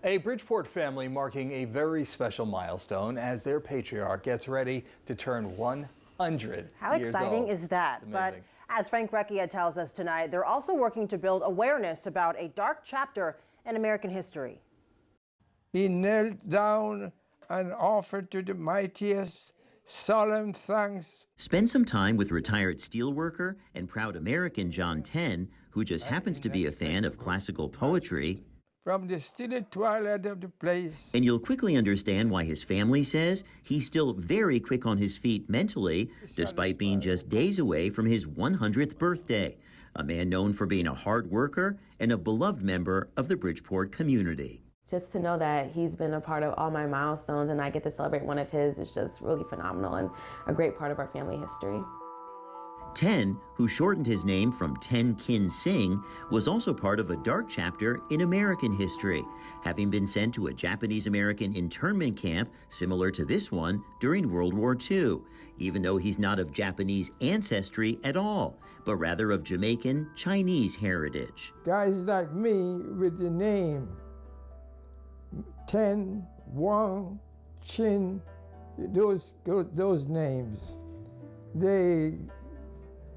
A Bridgeport family marking a very special milestone as their patriarch gets ready to turn 100 How years exciting old. is that? But as Frank Recchia tells us tonight, they're also working to build awareness about a dark chapter in American history. He knelt down and offered to the mightiest solemn thanks. Spend some time with retired steelworker and proud American John Tenn, who just happens to be a fan of classical poetry. From the still twilight of the place. And you'll quickly understand why his family says he's still very quick on his feet mentally, despite being just days away from his 100th birthday. A man known for being a hard worker and a beloved member of the Bridgeport community. Just to know that he's been a part of all my milestones and I get to celebrate one of his is just really phenomenal and a great part of our family history. Tenn, who shortened his name from Tenn Kin Sing, was also part of a dark chapter in American history, having been sent to a Japanese-American internment camp similar to this one during World War II, even though he's not of Japanese ancestry at all, but rather of Jamaican Chinese heritage. Guys like me with the name Tenn, Wang, Chin, those names, they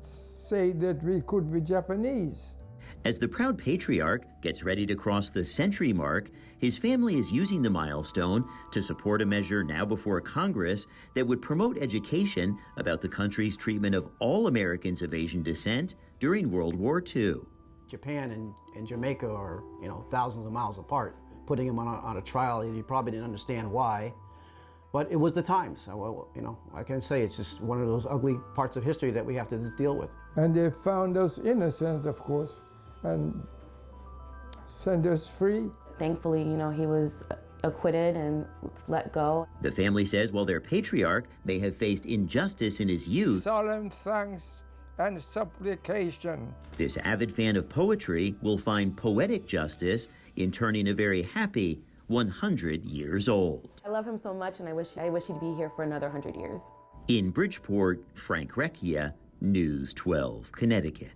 say that we could be Japanese. As the proud patriarch gets ready to cross the century mark, his family is using the milestone to support a measure now before Congress that would promote education about the country's treatment of all Americans of Asian descent during World War II. Japan and Jamaica are, thousands of miles apart. Putting him on a trial, he probably didn't understand why. But it was the times. So, I can say it's just one of those ugly parts of history that we have to deal with. And they found us innocent, of course, and sent us free. Thankfully, he was acquitted and let go. The family says while their patriarch may have faced injustice in his youth, solemn thanks and supplication, this avid fan of poetry will find poetic justice in turning a very happy 100 years old. I love him so much, and I wish he'd be here for another 100 years. In Bridgeport, Frank Recchia, News 12, Connecticut.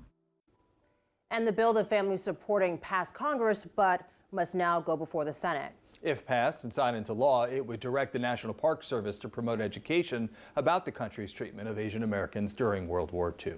And the bill the family supporting passed Congress, but must now go before the Senate. If passed and signed into law, it would direct the National Park Service to promote education about the country's treatment of Asian Americans during World War II.